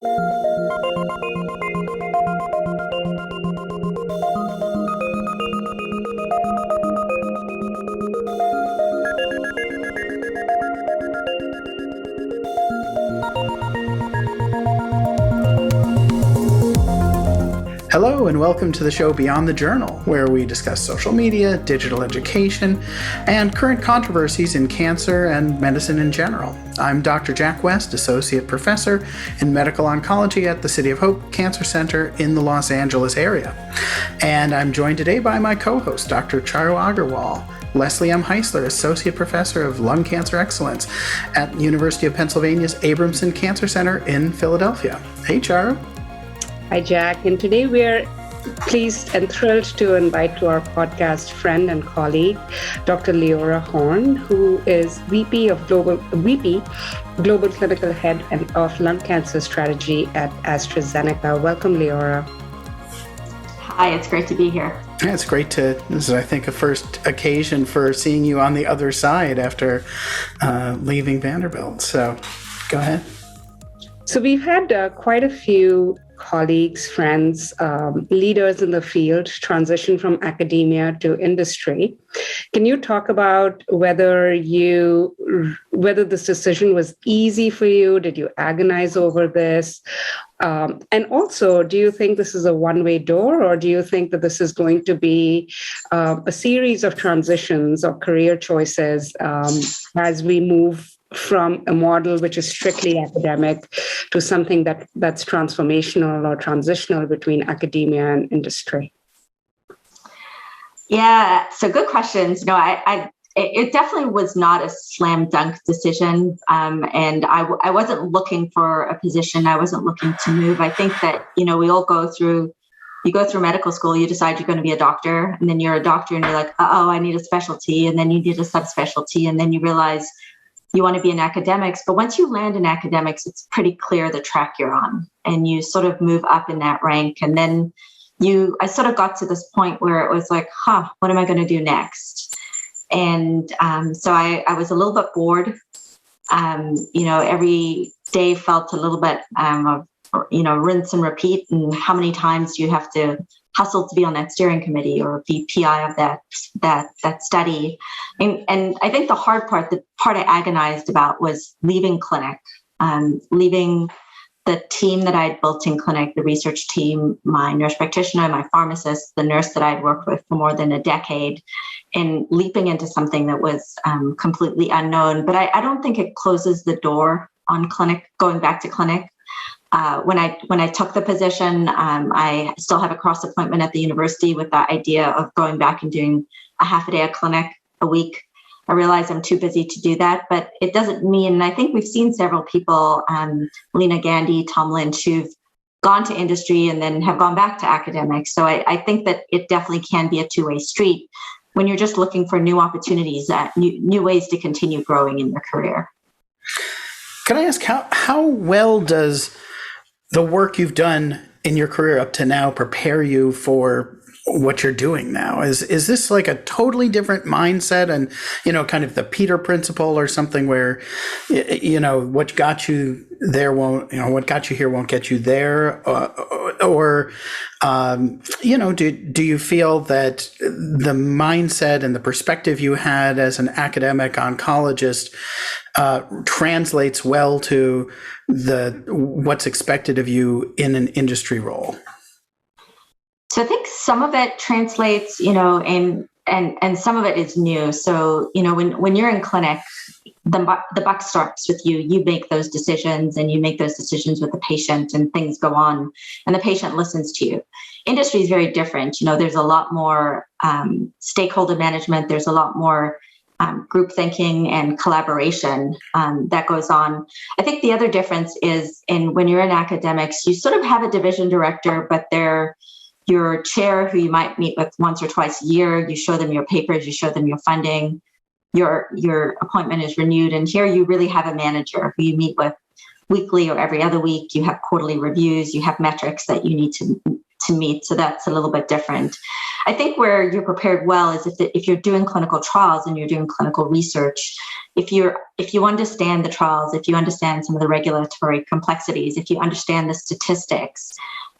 Hello and welcome to the show Beyond the Journal, where we discuss social media, digital education, and current controversies in cancer and medicine in general. I'm Dr. Jack West, Associate Professor in Medical Oncology at the City of Hope Cancer Center in the Los Angeles area. And I'm joined today by my co-host, Dr. Charu Aggarwal, Leslie M. Heisler, Associate Professor of Lung Cancer Excellence at University of Pennsylvania's Abramson Cancer Center in Philadelphia. Hey, Charu. Hi, Jack. And today we're pleased and thrilled to invite to our podcast friend and colleague, Dr. Leora Horn, who is VP Global Clinical Head and of Lung Cancer Strategy at AstraZeneca. Welcome, Leora. Hi, it's great to be here. Yeah, it's great this is, I think, a first occasion for seeing you on the other side after leaving Vanderbilt. So go ahead. So we've had quite a few colleagues, friends, leaders in the field transition from academia to industry. Can you talk about whether this decision was easy for you? Did you agonize over this? And also, do you think this is a one-way door, or do you think that this is going to be a series of transitions or career choices as we move from a model which is strictly academic to something that's transformational or transitional between academia and industry? Yeah, so good questions. It definitely was not a slam dunk decision, and I wasn't looking for a position. I wasn't looking to move. I think that we all go through medical school. You decide you're going to be a doctor, and then you're a doctor, and you're like, I need a specialty, and then you need a subspecialty, and then you realize you want to be in academics. But once you land in academics, it's pretty clear the track you're on, and you sort of move up in that rank. And then I sort of got to this point where it was like, what am I going to do next? And so I was a little bit bored. Every day felt a little bit of rinse and repeat. And how many times do you have to hustle to be on that steering committee or be PI of that study? And I think the hard part, the part I agonized about, was leaving clinic, leaving the team that I had built in clinic, the research team, my nurse practitioner, my pharmacist, the nurse that I'd worked with for more than a decade, and leaping into something that was completely unknown. But I don't think it closes the door on going back to clinic. When I took the position, I still have a cross appointment at the university with the idea of going back and doing a half a day of clinic a week. I realize I'm too busy to do that, but it doesn't mean, and I think we've seen several people, Lena Gandhi, Tom Lynch, who've gone to industry and then have gone back to academics. So I think that it definitely can be a two-way street when you're just looking for new opportunities, new ways to continue growing in your career. Can I ask how well does the work you've done in your career up to now prepare you for what you're doing now? Is this like a totally different mindset and, kind of the Peter principle or something where, what got you there what got you here won't get you there? Or do you feel that the mindset and the perspective you had as an academic oncologist translates well to what's expected of you in an industry role? So I think some of it translates, and some of it is new. So, when you're in clinic, the buck starts with you. You make those decisions, and you make those decisions with the patient, and things go on, and the patient listens to you. Industry is very different. There's a lot more stakeholder management. There's a lot more group thinking and collaboration that goes on. I think the other difference is when you're in academics, you sort of have a division director, but they're your chair, who you might meet with once or twice a year. You show them your papers, you show them your funding, your appointment is renewed. And here you really have a manager who you meet with weekly or every other week. You have quarterly reviews, you have metrics that you need to to meet. So that's a little bit different. I think where you're prepared well is if you're doing clinical trials and you're doing clinical research, if you understand the trials, if you understand some of the regulatory complexities, if you understand the statistics,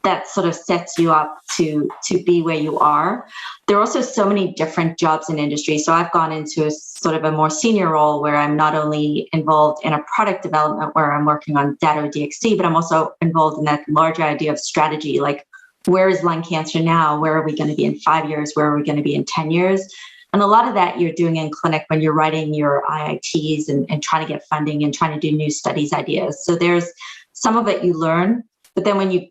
that sort of sets you up to be where you are. There are also so many different jobs in industry. So I've gone into a sort of a more senior role where I'm not only involved in a product development where I'm working on data DXC, but I'm also involved in that larger idea of strategy, like where is lung cancer now? Where are we going to be in 5 years? Where are we going to be in 10 years? And a lot of that you're doing in clinic when you're writing your IITs and trying to get funding and trying to do new studies ideas. So there's some of it you learn, but then when you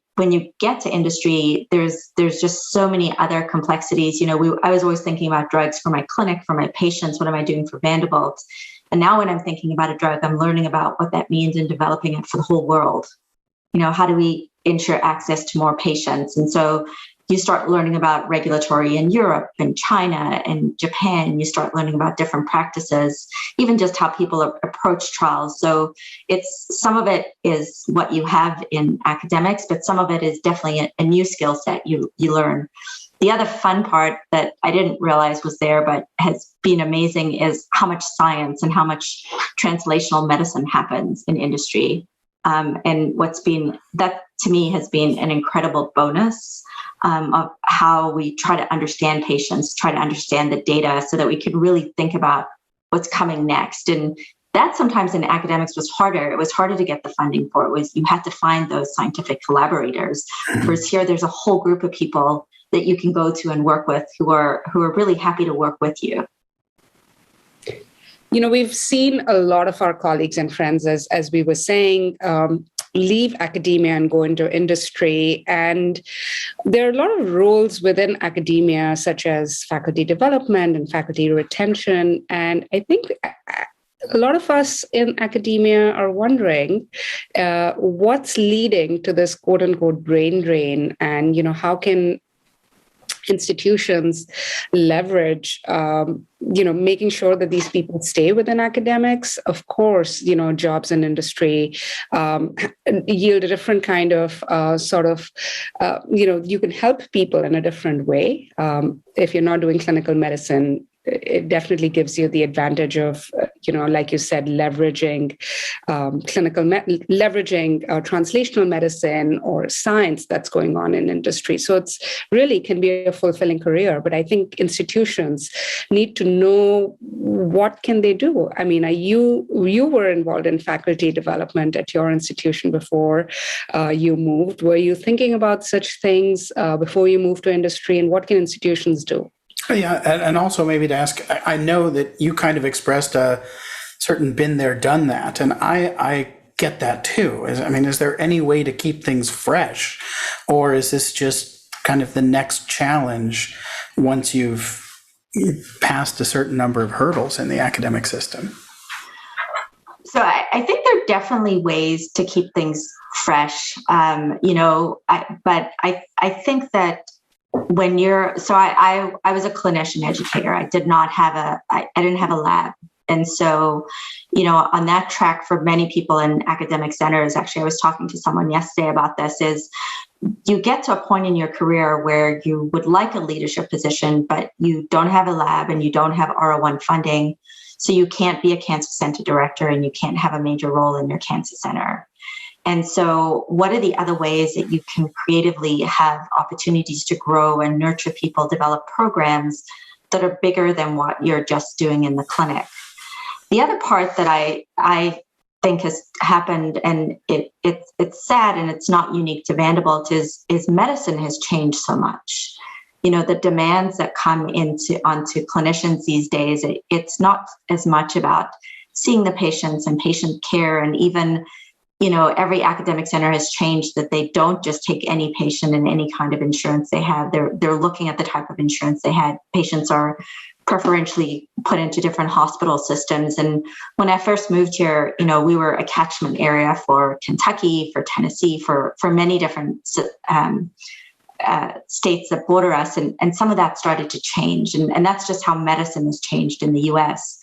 get to industry, there's just so many other complexities. I was always thinking about drugs for my clinic, for my patients. What am I doing for Vanderbilt? And now when I'm thinking about a drug, I'm learning about what that means in developing it for the whole world. How do we ensure access to more patients? And so you start learning about regulatory in Europe and China and Japan. You start learning about different practices, even just how people approach trials. So some of it is what you have in academics, but some of it is definitely a new skill set you learn. The other fun part that I didn't realize was there, but has been amazing, is how much science and how much translational medicine happens in industry. And that to me has been an incredible bonus of how we try to understand patients, try to understand the data so that we can really think about what's coming next. And that sometimes in academics was harder. It was harder to get the funding for it. You had to find those scientific collaborators. Whereas here, there's a whole group of people that you can go to and work with who are really happy to work with you. We've seen a lot of our colleagues and friends, as we were saying, leave academia and go into industry. And there are a lot of roles within academia, such as faculty development and faculty retention. And I think a lot of us in academia are wondering what's leading to this quote unquote brain drain, and how can institutions leverage making sure that these people stay within academics. Of course, jobs in industry yield a different kind of you can help people in a different way. If you're not doing clinical medicine, it definitely gives you the advantage of, like you said, leveraging translational medicine or science that's going on in industry. So it's really can be a fulfilling career. But I think institutions need to know what can they do. I mean, you were involved in faculty development at your institution before you moved. Were you thinking about such things before you moved to industry, and what can institutions do? Yeah, and also maybe to ask, I know that you kind of expressed a certain been there, done that, and I get that too. Is there any way to keep things fresh, or is this just kind of the next challenge once you've passed a certain number of hurdles in the academic system? So I think there are definitely ways to keep things fresh, but I think that when I was a clinician educator. I didn't have a lab. And so, on that track for many people in academic centers, actually, I was talking to someone yesterday about this, is you get to a point in your career where you would like a leadership position, but you don't have a lab and you don't have R01 funding. So you can't be a cancer center director and you can't have a major role in your cancer center. And so what are the other ways that you can creatively have opportunities to grow and nurture people, develop programs that are bigger than what you're just doing in the clinic? The other part that I think has happened, and it's sad and it's not unique to Vanderbilt, is medicine has changed so much. The demands that come onto clinicians these days, it's not as much about seeing the patients and patient care, and even every academic center has changed that they don't just take any patient and any kind of insurance they have. They're looking at the type of insurance they had. Patients are preferentially put into different hospital systems. And when I first moved here, we were a catchment area for Kentucky, for Tennessee, for many different states that border us. And some of that started to change. And that's just how medicine has changed in the US.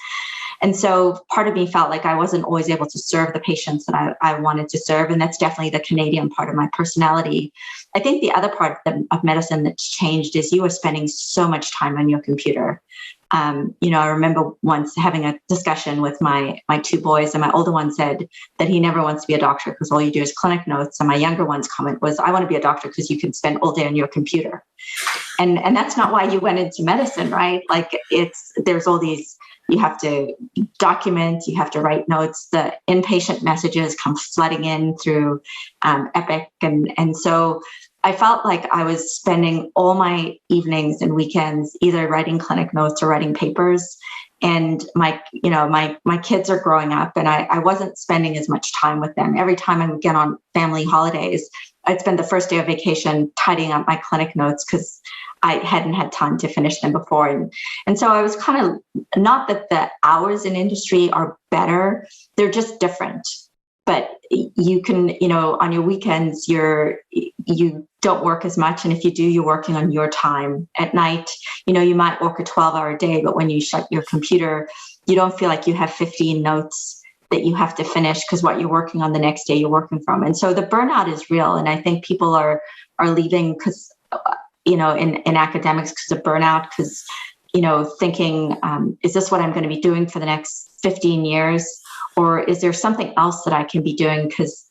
And so part of me felt like I wasn't always able to serve the patients that I wanted to serve. And that's definitely the Canadian part of my personality. I think the other part of medicine that's changed is you are spending so much time on your computer. I remember once having a discussion with my two boys, and my older one said that he never wants to be a doctor because all you do is clinic notes. And my younger one's comment was, I want to be a doctor because you can spend all day on your computer. And that's not why you went into medicine, right? Like there's all these, you have to document, you have to write notes, the inpatient messages come flooding in through Epic. And so I felt like I was spending all my evenings and weekends either writing clinic notes or writing papers. And my kids are growing up, and I wasn't spending as much time with them. Every time I would get on family holidays, I'd spend the first day of vacation tidying up my clinic notes because I hadn't had time to finish them before. And so I was kind of, not that the hours in industry are better, they're just different. But you can, on your weekends, you don't work as much. And if you do, you're working on your time. At night, you might work a 12-hour day, but when you shut your computer, you don't feel like you have 15 notes that you have to finish because what you're working on the next day, you're working from. And so the burnout is real. And I think people are leaving because, in academics because of burnout, because, thinking, is this what I'm going to be doing for the next 15 years? Or is there something else that I can be doing? Because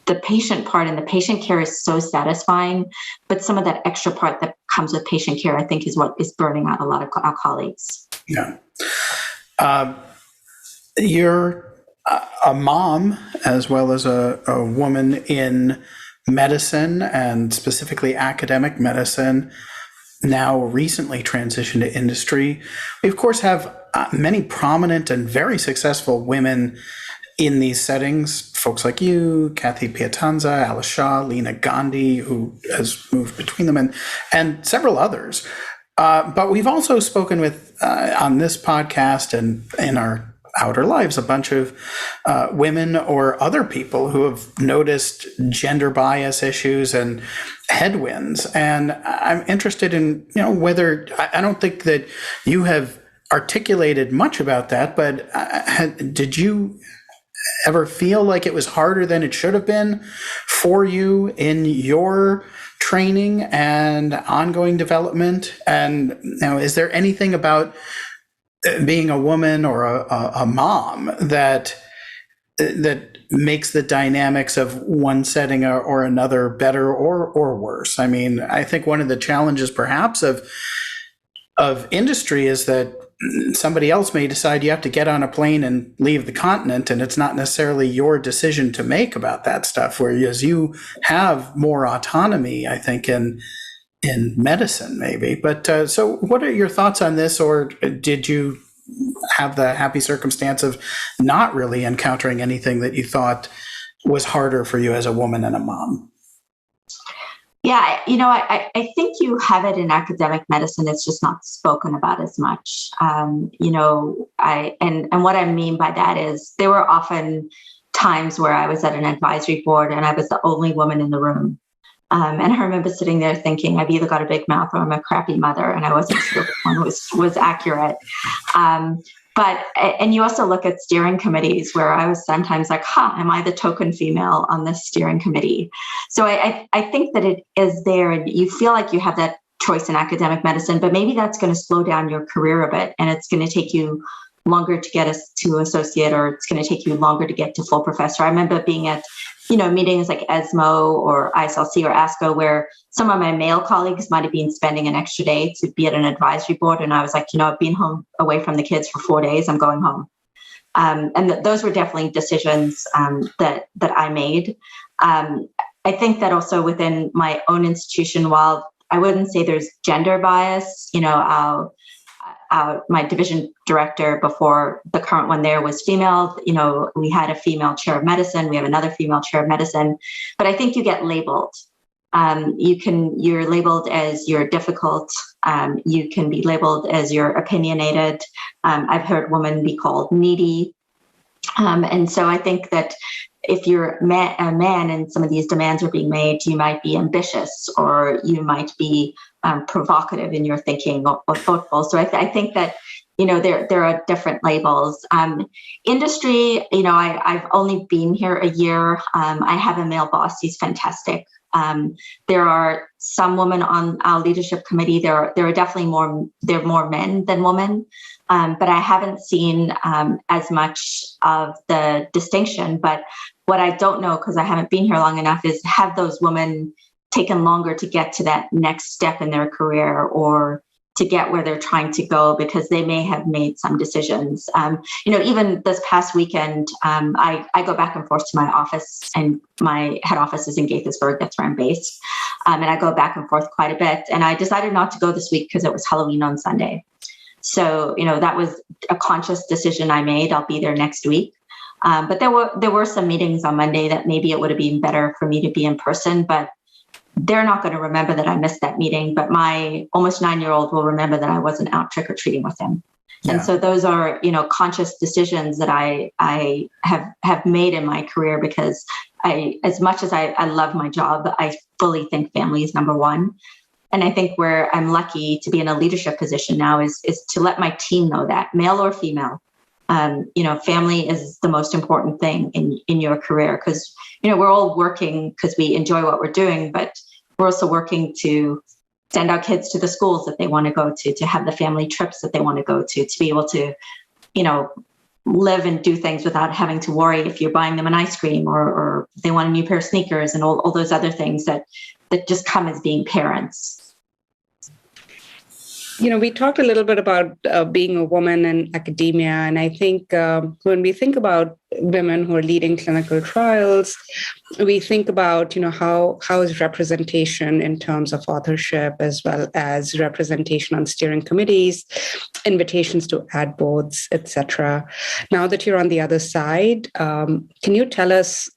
the patient part and the patient care is so satisfying, but some of that extra part that comes with patient care, I think, is what is burning out a lot of our colleagues. Yeah. You're a mom as well as a woman in medicine, and specifically academic medicine, now recently transitioned to industry. We, of course, have many prominent and very successful women in these settings, folks like you, Kathy Piatanza, Alice Shaw, Lena Gandhi, who has moved between them, and several others. But we've also spoken with, on this podcast and in our outer lives, a bunch of women or other people who have noticed gender bias issues and headwinds. And I'm interested in, whether, I don't think that you have articulated much about that, but did you ever feel like it was harder than it should have been for you in your training and ongoing development? And is there anything about being a woman or a mom that makes the dynamics of one setting or another better or worse? I mean, I think one of the challenges perhaps of industry is that somebody else may decide you have to get on a plane and leave the continent, and it's not necessarily your decision to make about that stuff, whereas you have more autonomy, I think, in medicine maybe. But so what are your thoughts on this, or did you have the happy circumstance of not really encountering anything that you thought was harder for you as a woman and a mom? Yeah, I think you have it in academic medicine. It's just not spoken about as much. And what I mean by that is there were often times where I was at an advisory board and I was the only woman in the room. And I remember sitting there thinking, I've either got a big mouth or I'm a crappy mother, and I wasn't sure which one was accurate. And you also look at steering committees where I was sometimes like, am I the token female on this steering committee? So I think that it is there, and you feel like you have that choice in academic medicine, but maybe that's going to slow down your career a bit, and it's going to take you longer to get us to associate, or it's going to take you longer to get to full professor. I remember being at meetings like ESMO or ISLC or ASCO, where some of my male colleagues might have been spending an extra day to be at an advisory board. And I was like, I've been home away from the kids for 4 days. I'm going home. And those were definitely decisions that I made. I think that also within my own institution, while I wouldn't say there's gender bias, my division director before the current one there was female. We had a female chair of medicine. We have another female chair of medicine. But I think you get labeled. You're labeled as you're difficult. You can be labeled as you're opinionated. I've heard women be called needy. And so I think that if you're a man and some of these demands are being made, you might be ambitious, or you might be provocative in your thinking or thoughtful. So I think that, there are different labels. Industry, I've only been here a year. I have a male boss. He's fantastic. There are some women on our leadership committee. There are definitely more men than women. But I haven't seen as much of the distinction. But what I don't know, because I haven't been here long enough, is have those women taken longer to get to that next step in their career or to get where they're trying to go, because they may have made some decisions. Even this past weekend, I go back and forth to my office, and my head office is in Gaithersburg. That's where I'm based. And I go back and forth quite a bit. And I decided not to go this week because it was Halloween on Sunday. So, that was a conscious decision I made. I'll be there next week. But there were some meetings on Monday that maybe it would have been better for me to be in person, but they're not going to remember that I missed that meeting. But my almost 9-year-old will remember that I wasn't out trick-or-treating with him. Yeah. And so those are, conscious decisions that I have made in my career, because as much as I love my job, I fully think family is number one. And I think where I'm lucky to be in a leadership position now is to let my team know that, male or female, family is the most important thing in your career, because, we're all working because we enjoy what we're doing, but we're also working to send our kids to the schools that they want to go to have the family trips that they want to go to be able to, live and do things without having to worry if you're buying them an ice cream or they want a new pair of sneakers and all those other things that just come as being parents. We talked a little bit about being a woman in academia, and I think when we think about women who are leading clinical trials, we think about, how is representation in terms of authorship, as well as representation on steering committees, invitations to ad boards, etc. Now that you're on the other side, can you tell us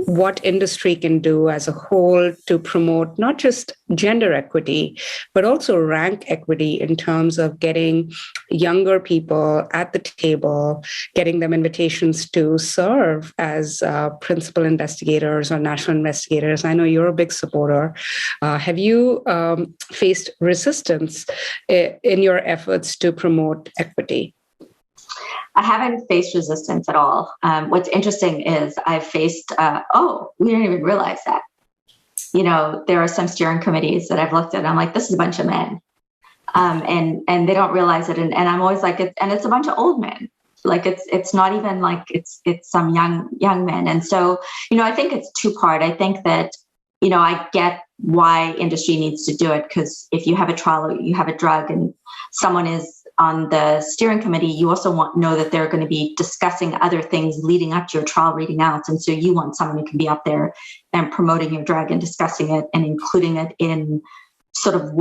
what industry can do as a whole to promote not just gender equity, but also rank equity in terms of getting younger people at the table, getting them invitations to serve as principal investigators or national investigators? I know you're a big supporter. Have you faced resistance in your efforts to promote equity? I haven't faced resistance at all. What's interesting is I've faced, we didn't even realize that. There are some steering committees that I've looked at and I'm like, this is a bunch of men. And they don't realize it. And I'm always like, it's a bunch of old men. Like it's not even like it's some young men. And so, I think it's two-part. I think that, I get why industry needs to do it, because if you have a trial or you have a drug and someone is on the steering committee, you also know that they're going to be discussing other things leading up to your trial reading out. And so you want someone who can be up there and promoting your drug and discussing it and including it in sort of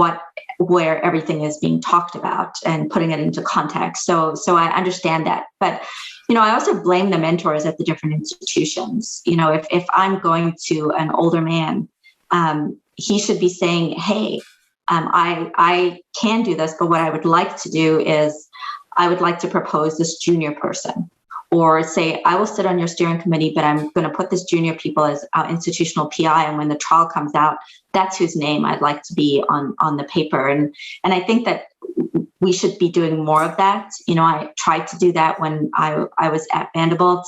where everything is being talked about and putting it into context. So I understand that. But, I also blame the mentors at the different institutions. If I'm going to an older man, he should be saying, hey, I can do this, but what I would like to do is I would like to propose this junior person, or say, I will sit on your steering committee, but I'm going to put this junior people as our institutional PI. And when the trial comes out, that's whose name I'd like to be on the paper. And I think that we should be doing more of that. I tried to do that when I was at Vanderbilt.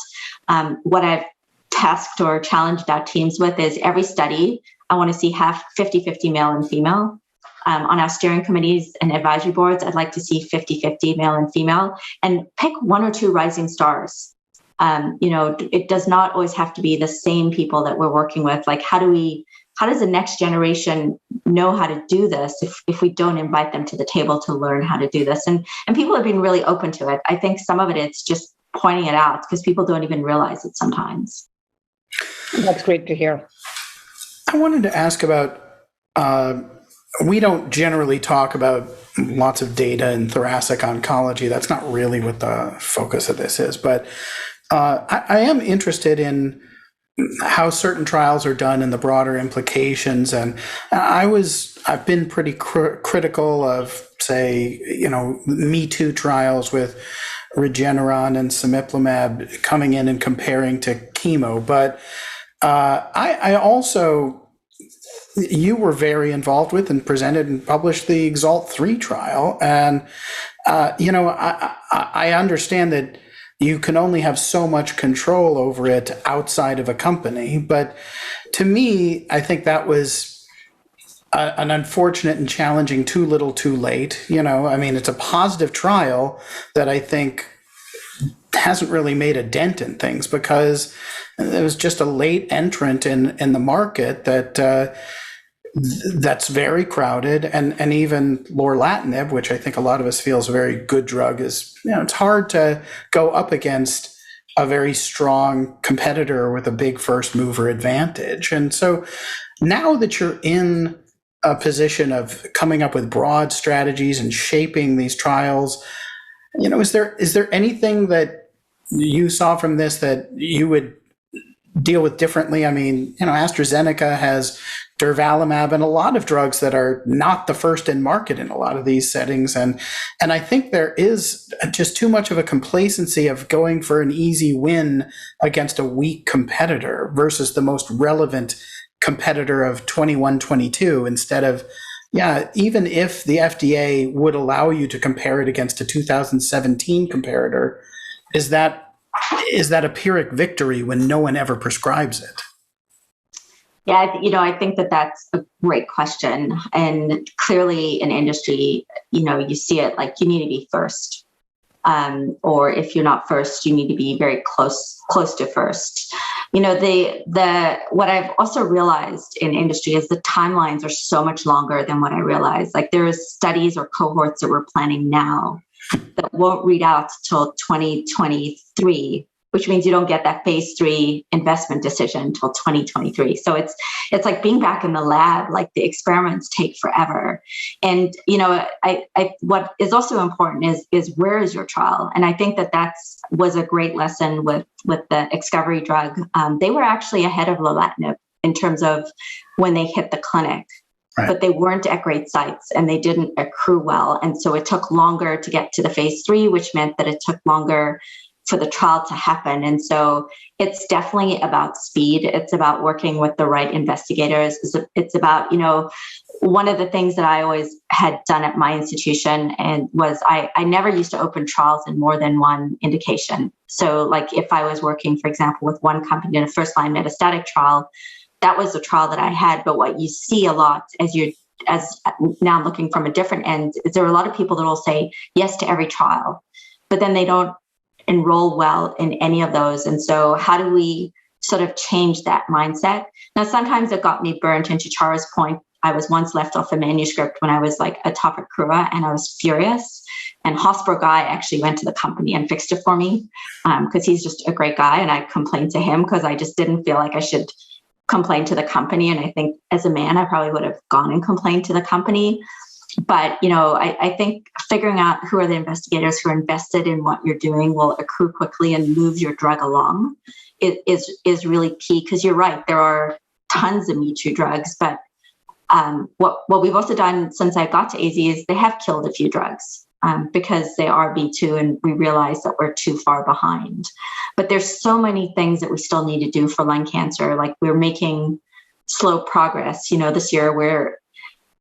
What I've tasked or challenged our teams with is every study, I want to see 50-50 male and female. On our steering committees and advisory boards, I'd like to see 50-50 male and female, and pick one or two rising stars. It does not always have to be the same people that we're working with. Like, how does the next generation know how to do this if we don't invite them to the table to learn how to do this? And people have been really open to it. I think some of it's just pointing it out because people don't even realize it sometimes. That's great to hear. I wanted to ask about, we don't generally talk about lots of data in thoracic oncology. That's not really what the focus of this is. But I am interested in how certain trials are done and the broader implications. And I've been pretty critical of, say, Me Too trials with Regeneron and cemiplimab coming in and comparing to chemo. But I also you were very involved with and presented and published the EXALT-3 trial. And, I understand that you can only have so much control over it outside of a company. But to me, I think that was an unfortunate and challenging too little too late. It's a positive trial that I think hasn't really made a dent in things because it was just a late entrant in the market that's very crowded, and even lorlatinib, which I think a lot of us feel is a very good drug, is, it's hard to go up against a very strong competitor with a big first mover advantage. And so now that you're in a position of coming up with broad strategies and shaping these trials, is there anything that you saw from this that you would deal with differently? AstraZeneca has durvalumab and a lot of drugs that are not the first in market in a lot of these settings. And I think there is just too much of a complacency of going for an easy win against a weak competitor versus the most relevant competitor of 21-22 instead of, even if the FDA would allow you to compare it against a 2017 comparator, is that a Pyrrhic victory when no one ever prescribes it? Yeah, I think that's a great question. And clearly in industry, you see it like you need to be first. Or if you're not first, you need to be very close to first. What I've also realized in industry is the timelines are so much longer than what I realized. Like there is studies or cohorts that we're planning now that won't read out till 2023, which means you don't get that phase 3 investment decision until 2023. So it's like being back in the lab, like the experiments take forever. And, what is also important is where is your trial? And I think that was a great lesson with the Discovery drug. They were actually ahead of lorlatinib in terms of when they hit the clinic. Right. But they weren't at great sites and they didn't accrue well. And so it took longer to get to the phase 3, which meant that it took longer for the trial to happen. And so it's definitely about speed. It's about working with the right investigators. It's about, one of the things that I always had done at my institution and was I never used to open trials in more than one indication. So like if I was working, for example, with one company in a first-line metastatic trial, that was the trial that I had. But what you see a lot as now looking from a different end, is there are a lot of people that will say yes to every trial, but then they don't enroll well in any of those. And so how do we sort of change that mindset? Now, sometimes it got me burnt. And to Charu's point, I was once left off a manuscript when I was like a top accruer and I was furious. And Hosper guy actually went to the company and fixed it for me because he's just a great guy. And I complained to him because I just didn't feel like I should complain to the company. And I think as a man, I probably would have gone and complained to the company. But, I think figuring out who are the investigators who are invested in what you're doing will accrue quickly and move your drug along is really key. Because you're right, there are tons of Me Too drugs. But what we've also done since I got to AZ is they have killed a few drugs because they are B2 and we realize that we're too far behind. But there's so many things that we still need to do for lung cancer. Like we're making slow progress. This year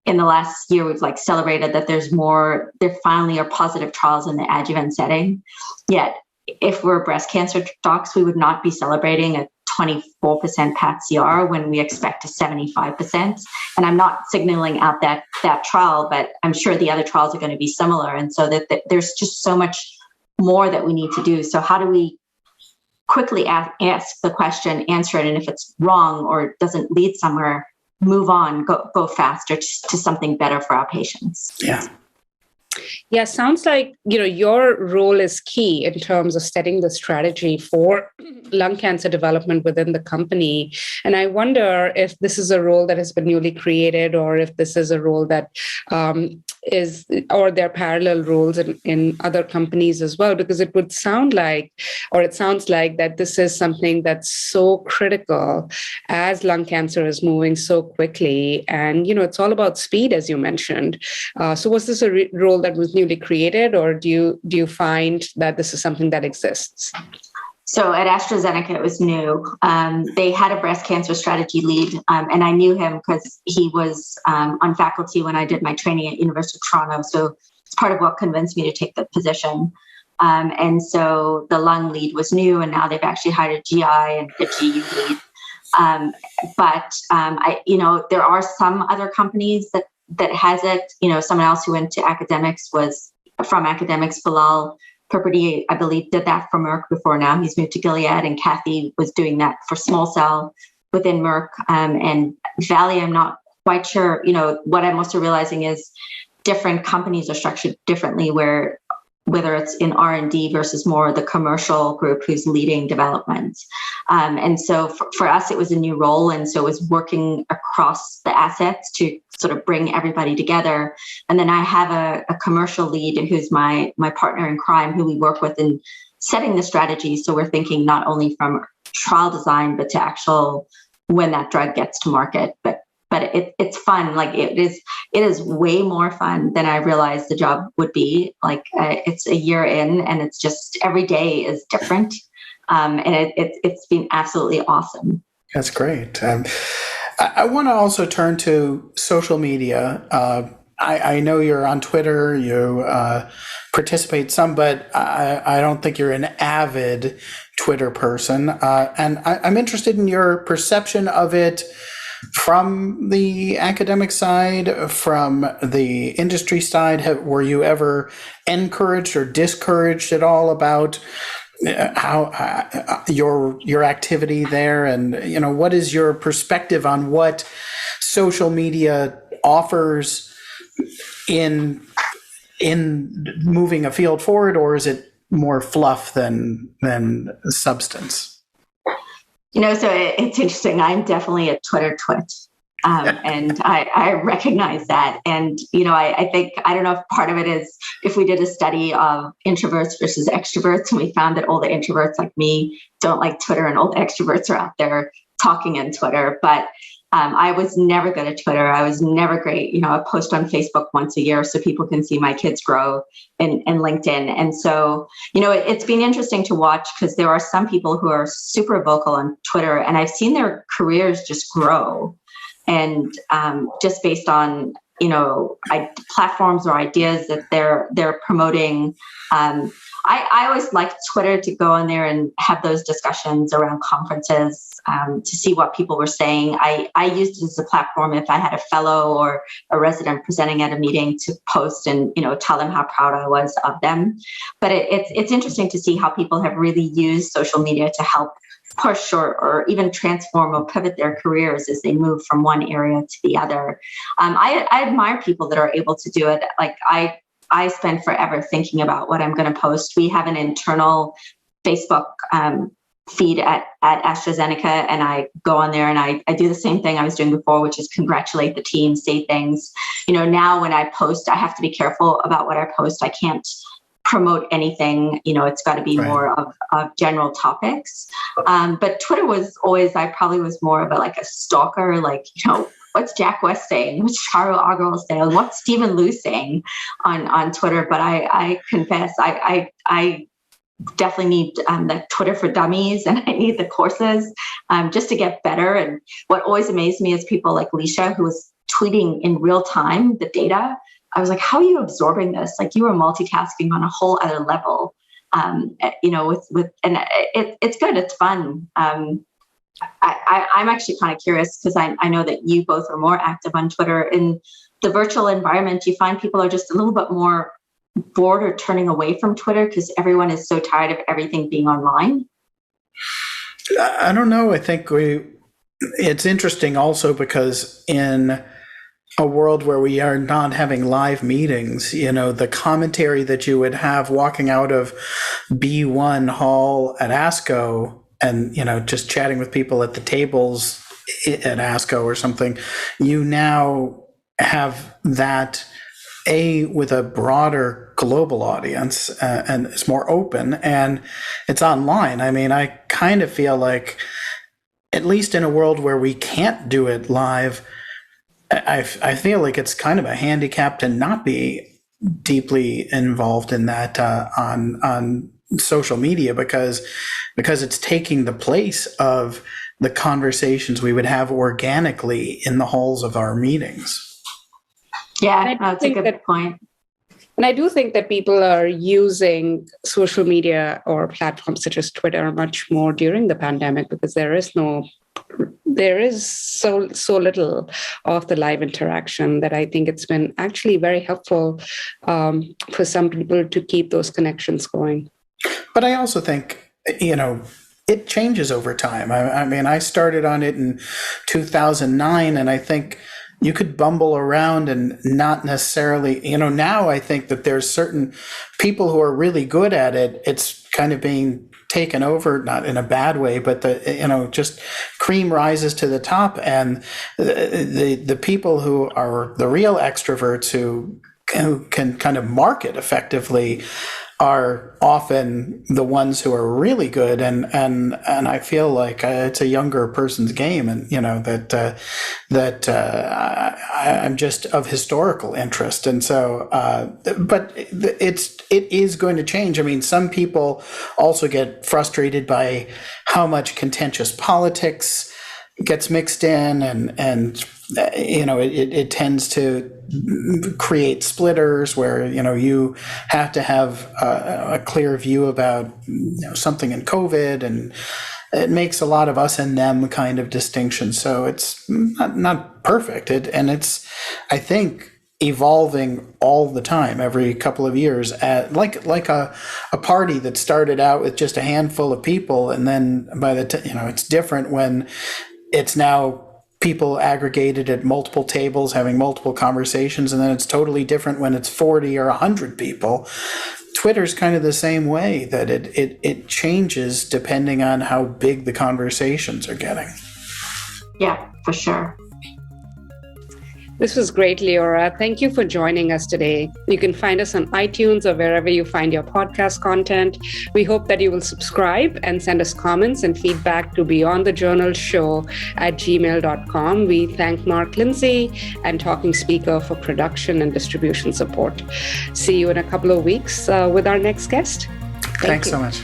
in the last year, we've like celebrated that there finally are positive trials in the adjuvant setting. Yet, if we're breast cancer docs, we would not be celebrating a 24% PAT CR when we expect a 75%. And I'm not signaling out that trial, but I'm sure the other trials are going to be similar. And so that there's just so much more that we need to do. So how do we quickly ask the question, answer it, and if it's wrong or doesn't lead somewhere, move on, go faster to something better for our patients. Yeah, sounds like, your role is key in terms of setting the strategy for lung cancer development within the company. And I wonder if this is a role that has been newly created or if this is a role that or there are parallel roles in other companies as well, because it sounds like that this is something that's so critical as lung cancer is moving so quickly. And, it's all about speed, as you mentioned. So was this a role that was newly created, or do you find that this is something that exists? So at AstraZeneca, it was new. They had a breast cancer strategy lead, and I knew him because he was on faculty when I did my training at University of Toronto. So it's part of what convinced me to take the position. And so the lung lead was new, and now they've actually hired a GI and a GU lead. There are some other companies that has it. Someone else who went to academics was from academics, Bilal Purpurdi, I believe, did that for Merck before. Now he's moved to Gilead, and Kathy was doing that for small cell within Merck. And Valley, I'm not quite sure. What I'm also realizing is different companies are structured differently, whether it's in R&D versus more the commercial group who's leading development. And so for us, it was a new role. And so it was working across the assets to sort of bring everybody together. And then I have a commercial lead who's my partner in crime, who we work with in setting the strategy. So we're thinking not only from trial design, but to actual when that drug gets to market. But it's fun. Like it is way more fun than I realized the job would be. Like it's a year in, and it's just every day is different. And it's been absolutely awesome. That's great. I want to also turn to social media. I know you're on Twitter, you participate some, but I don't think you're an avid Twitter person. And I'm interested in your perception of it from the academic side, from the industry side. Were you ever encouraged or discouraged at all about how your activity there? And what is your perspective on what social media offers in moving a field forward, or is it more fluff than substance? So it's interesting. I'm definitely a Twitter twit. And I recognize that. And, I think, I don't know if part of it is if we did a study of introverts versus extroverts, and we found that all the introverts like me don't like Twitter, and all the extroverts are out there talking in Twitter. But I was never good at Twitter. I was never great. I post on Facebook once a year so people can see my kids grow, and LinkedIn. And so, it's been interesting to watch, because there are some people who are super vocal on Twitter, and I've seen their careers just grow. And just based on, platforms or ideas that they're promoting. I always liked Twitter to go on there and have those discussions around conferences to see what people were saying. I used it as a platform if I had a fellow or a resident presenting at a meeting to post and, tell them how proud I was of them. But it's interesting to see how people have really used social media to help push or even transform or pivot their careers as they move from one area to the other. I admire people that are able to do it. Like I spend forever thinking about what I'm going to post. We have an internal Facebook feed at AstraZeneca, and I go on there and I do the same thing I was doing before, which is congratulate the team, say things. Now when I post, I have to be careful about what I post. I can't promote anything, it's got to be right. More of general topics. But Twitter was always, I probably was more of a stalker, what's Jack West saying? What's Charu Aggarwal saying? What's Stephen Liu saying on Twitter? But I confess, I definitely need the Twitter for Dummies, and I need the courses just to get better. And what always amazed me is people like Leisha, who was tweeting in real time the data. I was like, how are you absorbing this? Like, you were multitasking on a whole other level, and it's good. It's fun. I'm actually kind of curious, because I know that you both are more active on Twitter. In the virtual environment, do you find people are just a little bit more bored or turning away from Twitter because everyone is so tired of everything being online? I don't know. I think it's interesting also because in a world where we are not having live meetings, the commentary that you would have walking out of B1 Hall at ASCO and, just chatting with people at the tables at ASCO or something, you now have that with a broader global audience, and it's more open and it's online. I mean, I kind of feel like, at least in a world where we can't do it live, I feel like it's kind of a handicap to not be deeply involved in that on social media because it's taking the place of the conversations we would have organically in the halls of our meetings. Yeah, that's a good point. And I do think that people are using social media or platforms such as Twitter much more during the pandemic because there is so little of the live interaction that I think it's been actually very helpful for some people to keep those connections going. But I also think, it changes over time. I mean, I started on it in 2009, and I think you could bumble around and not necessarily, now I think that there's certain people who are really good at it. It's kind of being taken over, not in a bad way, but just cream rises to the top, and the people who are the real extroverts who can kind of market effectively are often the ones who are really good, and I feel like it's a younger person's game, and I'm just of historical interest, and so but it is going to change. I mean, some people also get frustrated by how much contentious politics gets mixed in, and it tends to create splitters where you have to have a clear view about something in COVID, and it makes a lot of us and them kind of distinction. So it's not perfect, and it's, I think, evolving all the time, every couple of years, like a party that started out with just a handful of people, and then by the it's different when it's now people aggregated at multiple tables having multiple conversations, and then it's totally different when it's 40 or 100 people. Twitter's kind of the same way, that it changes depending on how big the conversations are getting. Yeah, for sure. This was great, Leora. Thank you for joining us today. You can find us on iTunes or wherever you find your podcast content. We hope that you will subscribe and send us comments and feedback to beyondthejournalshow@gmail.com. We thank Mark Lindsay and Talking Speaker for production and distribution support. See you in a couple of weeks with our next guest. Thanks so much.